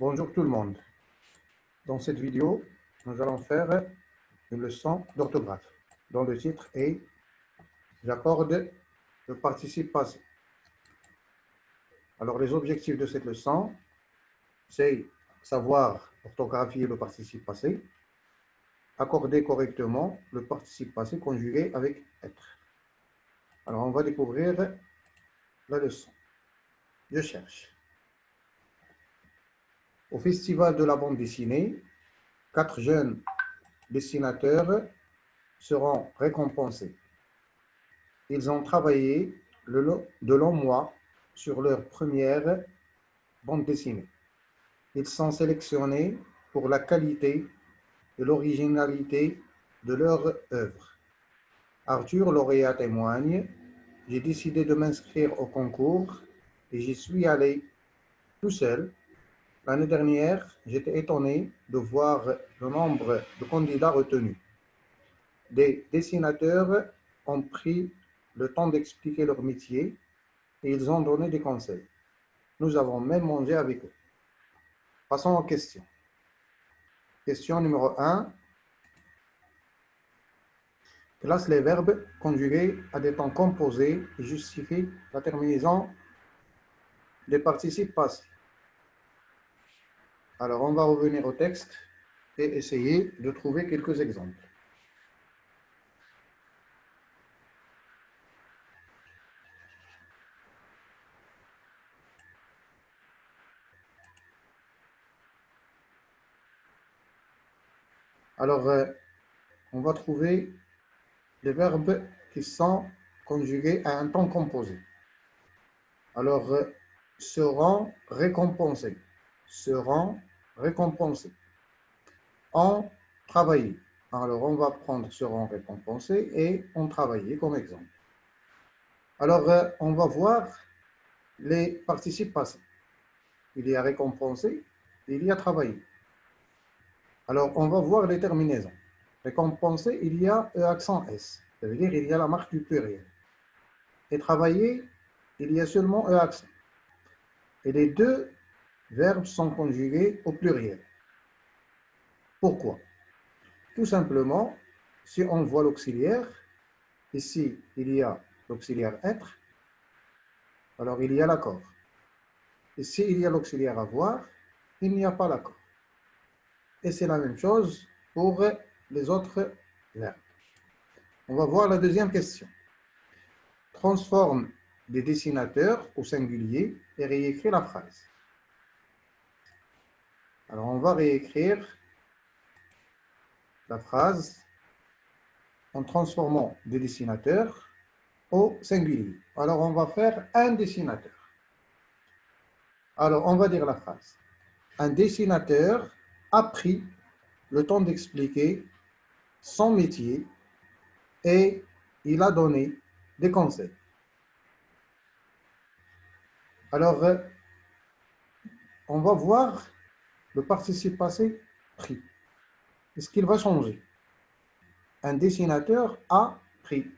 Bonjour tout le monde. Dans cette vidéo, nous allons faire une leçon d'orthographe dont le titre est « J'accorde le participe passé ». Alors les objectifs de cette leçon, c'est savoir orthographier le participe passé, accorder correctement le participe passé conjugué avec être. Alors on va découvrir la leçon. Je cherche. Au Festival de la bande dessinée, 4 jeunes dessinateurs seront récompensés. Ils ont travaillé de longs mois sur leur première bande dessinée. Ils sont sélectionnés pour la qualité et l'originalité de leur œuvre. Arthur, lauréat, témoigne: j'ai décidé de m'inscrire au concours et j'y suis allé tout seul. L'année dernière, j'étais étonné de voir le nombre de candidats retenus. Des dessinateurs ont pris le temps d'expliquer leur métier et ils ont donné des conseils. Nous avons même mangé avec eux. Passons aux questions. Question numéro 1. Classe les verbes conjugués à des temps composés et justifie la terminaison des participes passés. Alors, on va revenir au texte et essayer de trouver quelques exemples. Alors, on va trouver les verbes qui sont conjugués à un temps composé. Alors, seront récompensés. Seront récompensés. Ont travaillé. Alors, on va prendre seront récompensés et ont travaillé comme exemple. Alors, on va voir les participes passés. Il y a récompensé, il y a travaillé. Alors, on va voir les terminaisons. Récompensé, il y a E accent S. Ça veut dire il y a la marque du pluriel. Et travailler, il y a seulement E accent. Et les deux verbes sont conjugués au pluriel. Pourquoi? Tout simplement, si on voit l'auxiliaire, ici, il y a l'auxiliaire être, alors il y a l'accord. Et s'il y a l'auxiliaire avoir, il n'y a pas l'accord. Et c'est la même chose pour les autres verbes. On va voir la deuxième question. Transforme des dessinateurs au singulier et réécrit la phrase. Alors, on va réécrire la phrase en transformant des dessinateurs au singulier. Alors, on va faire un dessinateur. Alors, on va dire la phrase. Un dessinateur a pris le temps d'expliquer son métier et il a donné des conseils. Alors, on va voir le participe passé pris. Est-ce qu'il va changer? Un dessinateur a pris.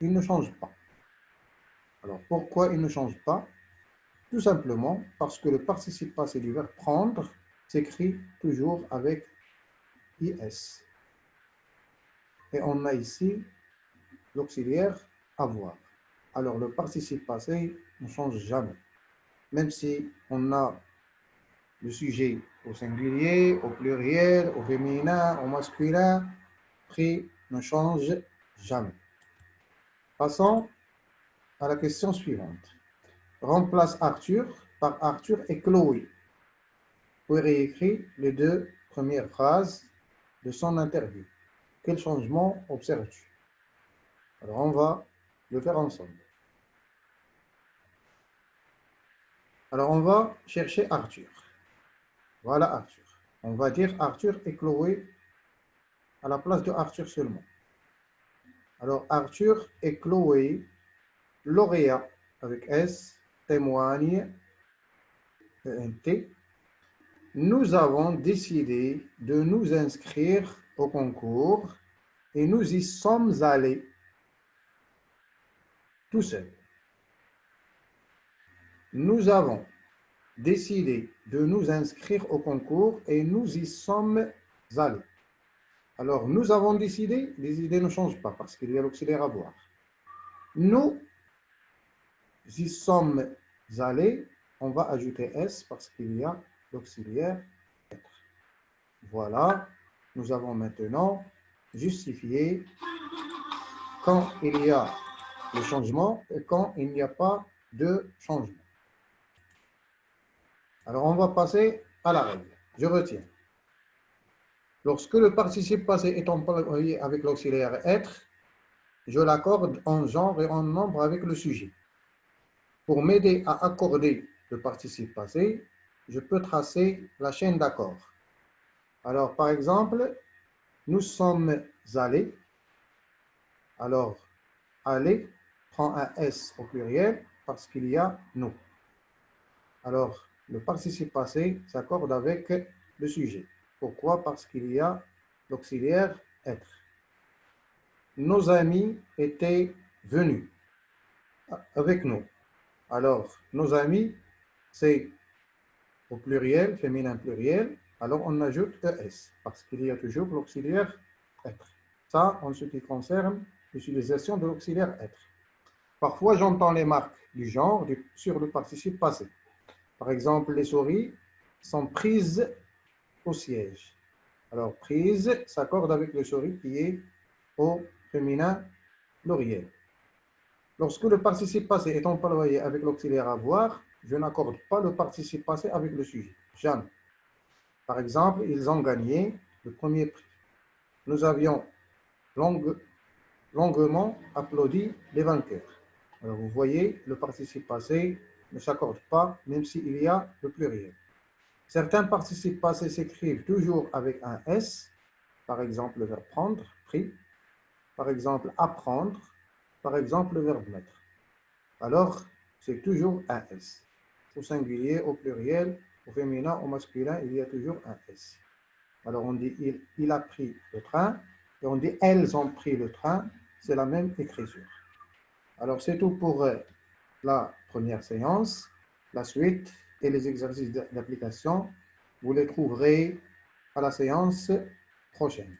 Il ne change pas. Alors, pourquoi il ne change pas? Tout simplement parce que le participe passé du verbe prendre s'écrit toujours avec IS. Et on a ici l'auxiliaire avoir. Alors, le participe passé ne change jamais. Même si on a le sujet au singulier, au pluriel, au féminin, au masculin, pris ne change jamais. Passons à la question suivante. Remplace Arthur par Arthur et Chloé. Puis réécrit les deux premières phrases de son interview. Quel changement observes-tu? Alors, on va le faire ensemble. Alors, on va chercher Arthur. Voilà Arthur. On va dire Arthur et Chloé à la place de Arthur seulement. Alors, Arthur et Chloé, lauréat avec S, témoigne, T. Nous avons décidé de nous inscrire au concours et nous y sommes allés tout seuls. Nous avons décidé de nous inscrire au concours et nous y sommes allés. Alors, nous avons décidé, les idées ne changent pas parce qu'il y a l'auxiliaire avoir. Nous y sommes allés, on va ajouter S parce qu'il y a l'auxiliaire être. Voilà, nous avons maintenant justifié quand il y a le changement et quand il n'y a pas de changement. Alors, on va passer à la règle. Je retiens. Lorsque le participe passé est employé avec l'auxiliaire être, je l'accorde en genre et en nombre avec le sujet. Pour m'aider à accorder le participe passé, je peux tracer la chaîne d'accords. Alors, par exemple, nous sommes allés. Alors, aller prend un S au pluriel parce qu'il y a nous. Alors, le participe passé s'accorde avec le sujet. Pourquoi? Parce qu'il y a l'auxiliaire être. Nos amis étaient venus avec nous. Alors, nos amis, c'est au pluriel, féminin pluriel. Alors, on ajoute ES parce qu'il y a toujours l'auxiliaire être. Ça, en ce qui concerne l'utilisation de l'auxiliaire être. Parfois, j'entends les marques du genre sur le participe passé. Par exemple, les souris sont prises au siège. Alors, prise s'accorde avec le souris qui est au féminin pluriel. Lorsque le participe passé est employé avec l'auxiliaire avoir, je n'accorde pas le participe passé avec le sujet. Jamais. Par exemple, ils ont gagné le premier prix. Nous avions longuement applaudi les vainqueurs. Alors, vous voyez, le participe passé ne s'accorde pas, même s'il y a le pluriel. Certains participes passés s'écrivent toujours avec un S, par exemple le verbe prendre, pris, par exemple apprendre, par exemple le verbe mettre. Alors, c'est toujours un S. Au singulier, au pluriel, au féminin, au masculin, il y a toujours un S. Alors, on dit il a pris le train, et on dit elles ont pris le train, c'est la même écriture. Alors, c'est tout pour la première séance. La suite et les exercices d'application, vous les trouverez à la séance prochaine.